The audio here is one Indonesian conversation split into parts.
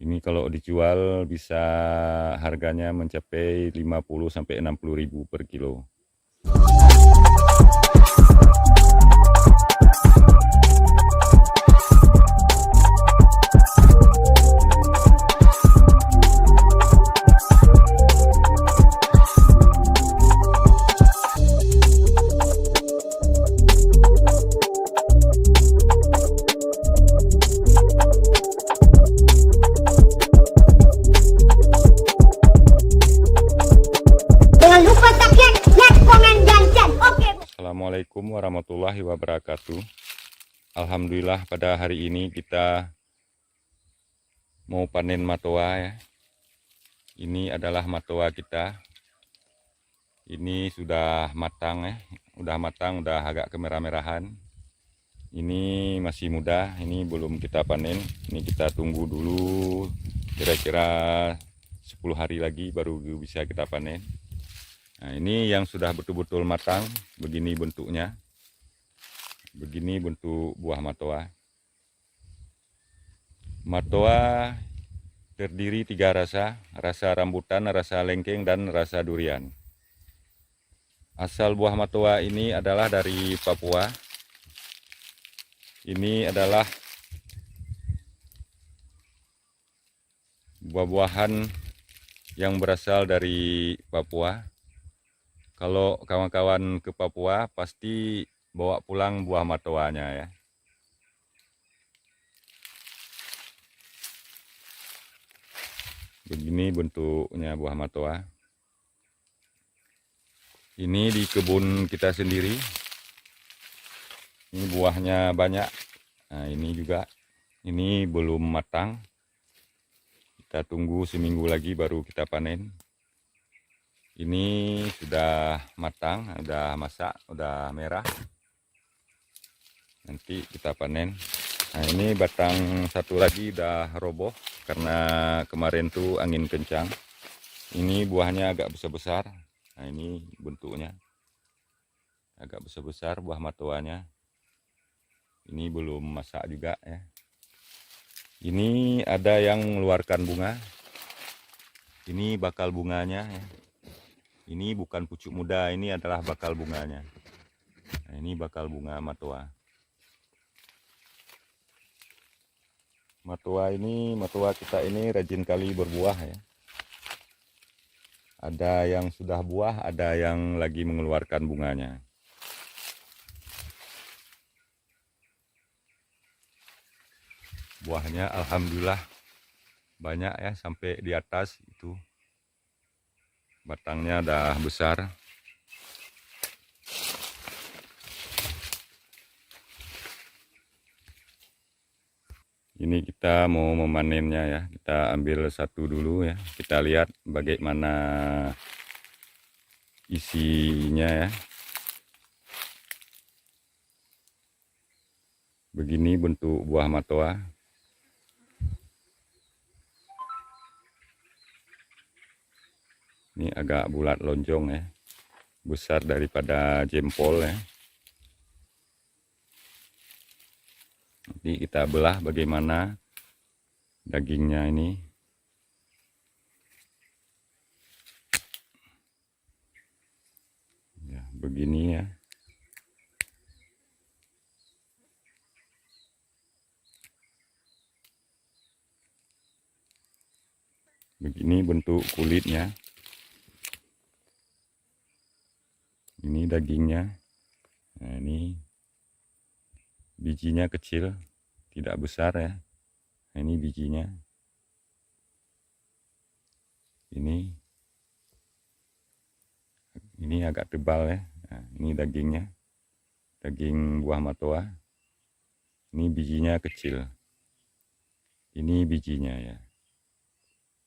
Ini kalau dijual bisa harganya mencapai 50 sampai 60 ribu per kilo. Jangan lupa subscribe, like, komen, dan share. Oke. Assalamualaikum warahmatullahi wabarakatuh. Alhamdulillah pada hari ini kita mau panen matoa ya. Ini adalah matoa kita. Ini sudah matang ya. Udah agak kemerah-merahan. Ini masih muda, ini belum kita panen. Ini kita tunggu dulu kira-kira 10 hari lagi baru bisa kita panen. Nah, ini yang sudah betul-betul matang, begini bentuknya. Begini bentuk buah matoa. Matoa terdiri 3 rasa, rasa rambutan, rasa lengkeng, dan rasa durian. Asal buah matoa ini adalah dari Papua. Ini adalah buah-buahan yang berasal dari Papua. Kalau kawan-kawan ke Papua pasti bawa pulang buah matoanya ya. Begini bentuknya buah matoa. Ini di kebun kita sendiri. Ini buahnya banyak. Nah, ini juga. Ini belum matang. Kita tunggu seminggu lagi baru kita panen. Ini sudah matang, sudah masak, sudah merah. Nanti kita panen. Nah, ini batang satu lagi udah roboh karena kemarin tuh angin kencang. Ini buahnya agak besar-besar. Nah, ini bentuknya agak besar-besar buah matoanya. Ini belum masak juga ya. Ini ada yang mengeluarkan bunga. Ini bakal bunganya ya. Ini bukan pucuk muda, ini adalah bakal bunganya. Nah, ini bakal bunga matoa. Matoa kita ini rajin kali berbuah ya. Ada yang sudah buah, ada yang lagi mengeluarkan bunganya. Buahnya alhamdulillah banyak ya, sampai di atas itu. Batangnya udah besar. Ini kita mau memanennya ya. Kita ambil satu dulu ya. Kita lihat bagaimana isinya ya. Begini bentuk buah matoa. Ini agak bulat lonjong ya. Besar daripada jempol ya. Nanti kita belah bagaimana dagingnya ini. Ya, begini ya. Begini bentuk kulitnya. Ini dagingnya. Nah, ini bijinya kecil, tidak besar ya. Nah, ini bijinya. Ini agak tebal ya. Nah, ini dagingnya. Daging buah matoa. Ini bijinya kecil. Ini bijinya ya.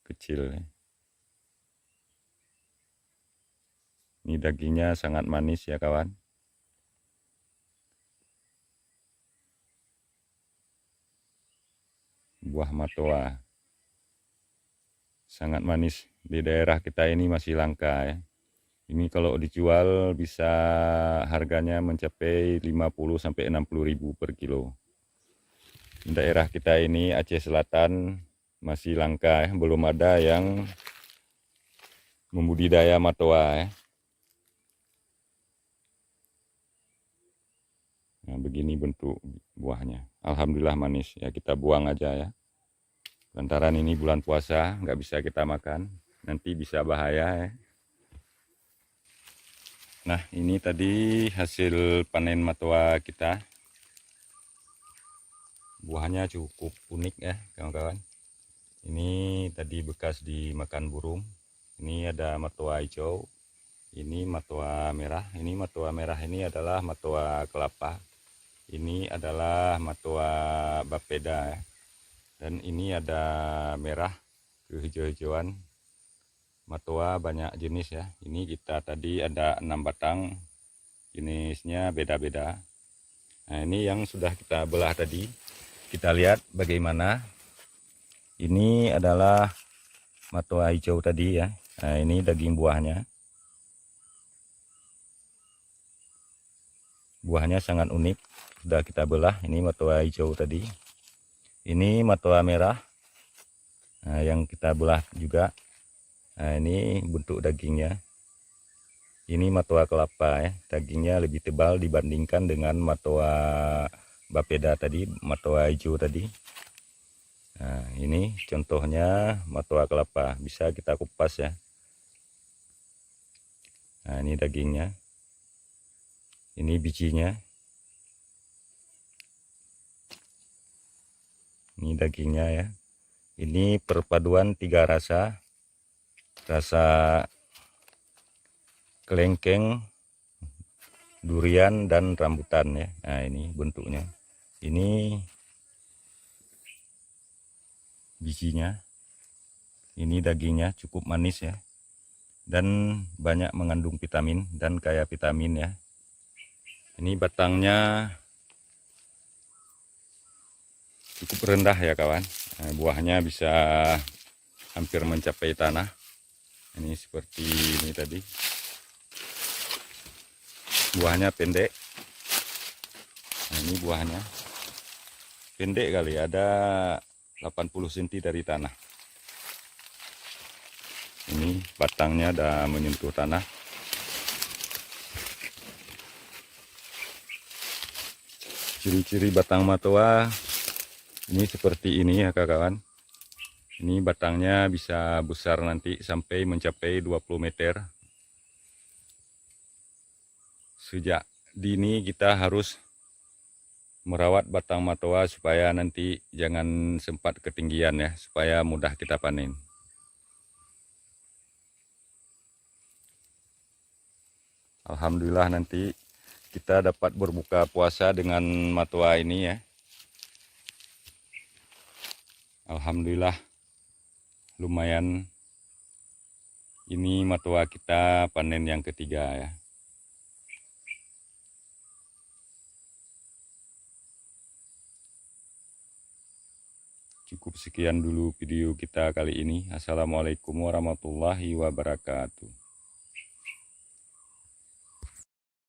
Kecil ya. Ini dagingnya sangat manis ya kawan. Buah matoa sangat manis. Di daerah kita ini masih langka ya. Ini kalau dijual bisa harganya mencapai 50 sampai 60 ribu per kilo. Daerah kita ini Aceh Selatan masih langka ya, belum ada yang membudidaya matoa ya. Nah, begini bentuk buahnya. Alhamdulillah manis ya, kita buang aja ya. Lantaran ini bulan puasa, nggak bisa kita makan, nanti bisa bahaya ya. Nah, ini tadi hasil panen matoa kita. Buahnya cukup unik ya kawan-kawan. Ini tadi bekas dimakan burung. Ini ada matoa hijau, ini matoa merah. Ini matoa merah ini adalah matoa kelapa. Ini adalah matoa bapeda ya. Dan ini ada merah kehijau-hijauan. Matoa banyak jenis ya. Ini kita tadi ada 6 batang, jenisnya beda-beda. Nah, ini yang sudah kita belah tadi. Kita lihat bagaimana. Ini adalah matoa hijau tadi ya. Nah, ini daging buahnya. Buahnya sangat unik. Sudah kita belah. Ini matoa hijau tadi. Ini matoa merah. Nah, yang kita belah juga. Nah, ini bentuk dagingnya. Ini matoa kelapa ya. Dagingnya lebih tebal dibandingkan dengan matoa bapeda tadi, matoa hijau tadi. Nah, ini contohnya matoa kelapa, bisa kita kupas ya. Nah, ini dagingnya. Ini bijinya. Ini dagingnya ya. Ini perpaduan 3 rasa. Rasa kelengkeng, durian, dan rambutan ya. Nah, ini bentuknya. Ini bijinya. Ini dagingnya cukup manis ya. Dan banyak mengandung vitamin dan kaya vitamin ya. Ini batangnya cukup rendah ya kawan. Nah, buahnya bisa hampir mencapai tanah. Ini seperti ini tadi. Buahnya pendek. Nah, ini buahnya pendek kali, ada 80 cm dari tanah. Ini batangnya udah menyentuh tanah. Ciri-ciri batang matoa ini seperti ini ya kawan. Ini batangnya bisa besar nanti sampai mencapai 20 meter. Sejak dini kita harus merawat batang matoa supaya nanti jangan sempat ketinggian ya, supaya mudah kita panen. Alhamdulillah nanti kita dapat berbuka puasa dengan matoa ini ya. Alhamdulillah lumayan. Ini matoa kita panen yang ketiga ya. Cukup sekian dulu video kita kali ini. Assalamualaikum warahmatullahi wabarakatuh.